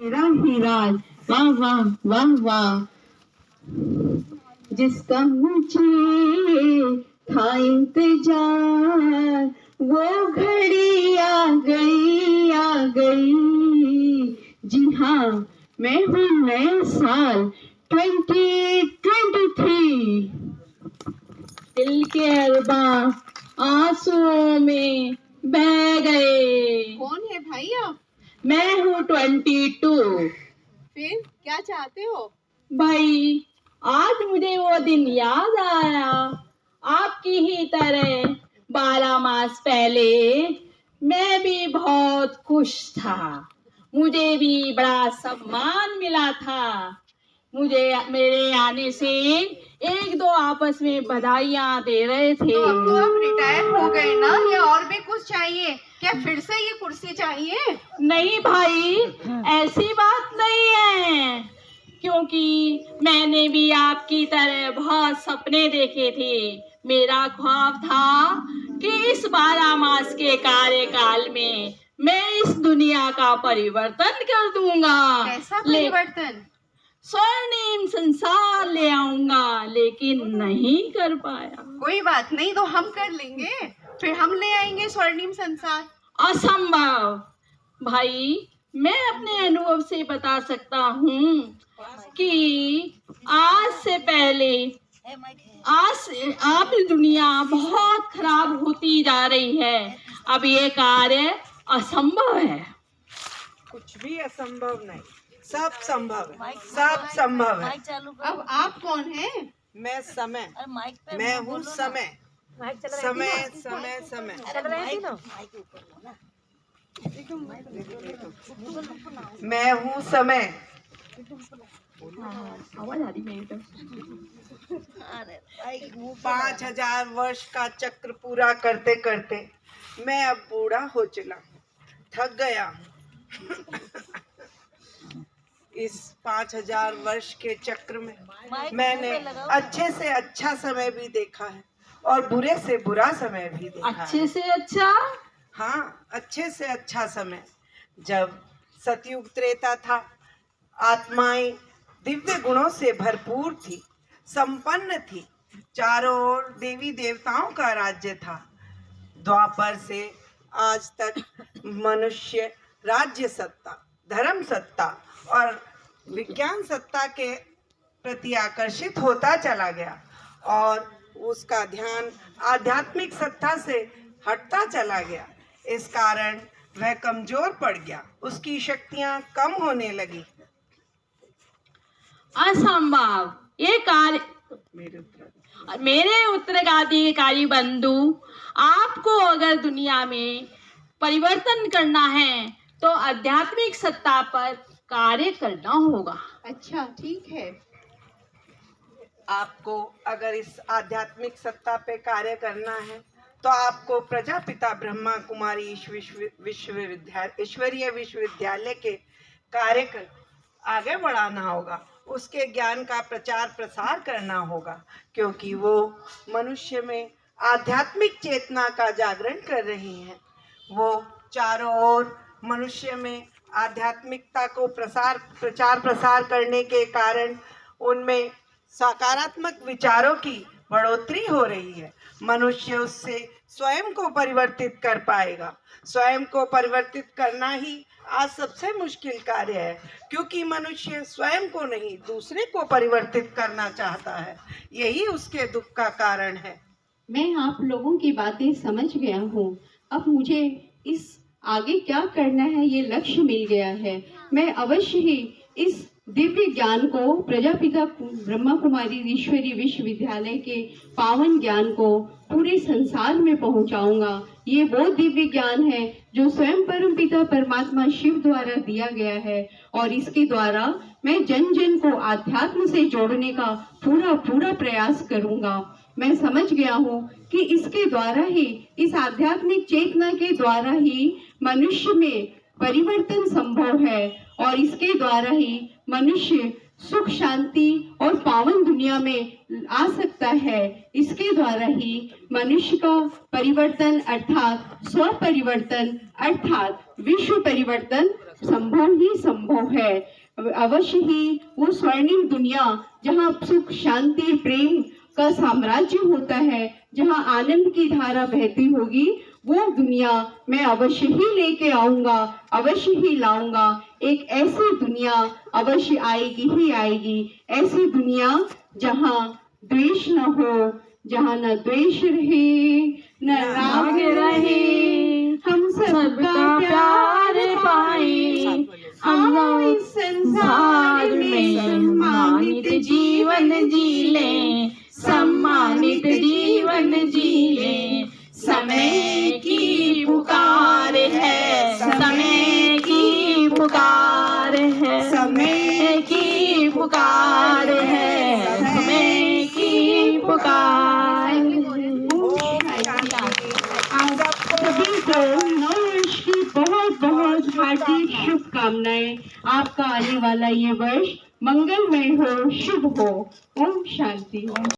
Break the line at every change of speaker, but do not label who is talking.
मेरा ही राज, वाह वाह वाह वाह। जिसका मुझे था इंतजार, वो घड़ी आ गई आ गई। जी हाँ, मैं हूँ नया साल 2023। दिल के अरबा आंसुओं में बह गए।
कौन है भाई आप?
मैं हूँ 22।
फिर क्या चाहते हो?
भाई, आज मुझे वो दिन याद आया, आपकी ही तरह 12 मास पहले मैं भी बहुत खुश था। मुझे भी बड़ा सम्मान मिला था। मुझे मेरे आने से एक दो आपस में बधाइयां दे रहे थे।
तो अब तो आप रिटायर हो गए ना, या और भी कुछ चाहिए? क्या फिर से ये कुर्सी चाहिए?
नहीं भाई, ऐसी बात नहीं है, क्योंकि मैंने भी आपकी तरह बहुत सपने देखे थे। मेरा ख्वाब था कि इस 12 मास के कार्यकाल में मैं इस दुनिया का परिवर्तन कर दूंगा।
कैसा परिवर्तन?
स्वर्णिम संसार ले आऊंगा, लेकिन नहीं कर पाया।
कोई बात नहीं, तो हम कर लेंगे। फिर हम ले आएंगे स्वर्णिम संसार।
असंभव भाई, मैं अपने अनुभव से बता सकता हूँ कि आज से पहले अब दुनिया बहुत खराब होती जा रही है। अब ये कार्य असंभव है।
कुछ भी असंभव नहीं, सब संभव है, सब संभव है।
अब आप कौन हैं?
मैं समय, मैं हूँ समय, समय समय समय। मैं हूँ समय।
आवाज आ रही मेरी तो।
5000 वर्ष का चक्र पूरा करते करते मैं अब बूढ़ा हो चला, थक गया हूँ। इस 5000 वर्ष के चक्र में मैंने अच्छे से अच्छा समय भी देखा है और बुरे से बुरा समय भी देखा है।
अच्छे से अच्छा?
हाँ, अच्छे से अच्छा समय। जब सतयुग त्रेता था, आत्माएं दिव्य गुणों से भरपूर थी, संपन्न थी, चारों ओर देवी देवताओं का राज्य था। द्वापर से आज तक मनुष्य राज्य सत्ता, धर्म सत्ता और विज्ञान सत्ता के प्रति आकर्षित होता चला गया और उसका ध्यान आध्यात्मिक सत्ता से हटता चला गया। इस कारण वह कमजोर पड़ गया, उसकी शक्तियां कम होने लगी।
असंभव। ये कार्य मेरे उत्तराधिकारी बंधु, आपको अगर दुनिया में परिवर्तन करना है तो आध्यात्मिक सत्ता पर कार्य करना होगा।
अच्छा, ठीक है।
आपको अगर इस आध्यात्मिक सत्ता पे कार्य करना है तो आपको प्रजापिता ब्रह्मा कुमारी ईश्वरीय विश्वविद्यालय के कार्य कर आगे बढ़ाना होगा। उसके ज्ञान का प्रचार प्रसार करना होगा, क्योंकि वो मनुष्य में आध्यात्मिक चेतना का जागरण कर रही हैं। वो चारों ओर मनुष्य में आध्यात्मिकता को प्रचार प्रसार करने के कारण उनमें सकारात्मक विचारों की बढ़ोतरी हो रही है। मनुष्य उससे स्वयं को परिवर्तित कर पाएगा। स्वयं को परिवर्तित करना ही आज सबसे मुश्किल कार्य है, क्योंकि मनुष्य स्वयं को नहीं दूसरे को परिवर्तित करना चाहता है। यही उसके दुख का कारण है।
मैं आप लोगों की बातें समझ गया हूँ। अब मुझे इस आगे क्या करना है ये लक्ष्य मिल गया है। मैं अवश्य ही इस दिव्य ज्ञान को, प्रजापिता ब्रह्मा कुमारी ईश्वरीय विश्वविद्यालय के पावन ज्ञान को पूरे संसार में पहुंचाऊंगा। ये वो दिव्य ज्ञान है जो स्वयं परमपिता परमात्मा शिव द्वारा दिया गया है और इसके द्वारा मैं जन जन को आध्यात्म से जोड़ने का पूरा प्रयास करूंगा। मैं समझ गया हूँ कि इसके द्वारा ही, इस आध्यात्मिक चेतना के द्वारा ही मनुष्य में परिवर्तन संभव है और इसके द्वारा ही मनुष्य सुख शांति और पावन दुनिया में आ सकता है। इसके द्वारा ही मनुष्य का परिवर्तन अर्थात स्व परिवर्तन अर्थात विश्व परिवर्तन संभव ही संभव है। अवश्य ही वो स्वर्णिम दुनिया जहाँ सुख शांति प्रेम का साम्राज्य होता है, जहाँ आनंद की धारा बहती होगी, वो दुनिया मैं अवश्य ही लेके आऊंगा, अवश्य ही लाऊंगा। एक ऐसी दुनिया अवश्य आएगी ही आएगी, ऐसी दुनिया जहाँ द्वेष न हो, जहाँ न द्वेष रहे न राग रहे, हम सबका प्यार पाए, हम इस संसार में
सम्मानित जीवन जी लें, सम्मानित जीवन जी लें। समय की पुकार है, समय की पुकार है, समय की पुकार है, समय की पुकार है।
आप सभी को नववर्ष की बहुत बहुत हार्दिक शुभकामनाएं। आपका आने वाला ये वर्ष मंगलमय हो, शुभ हो। ओम शांति।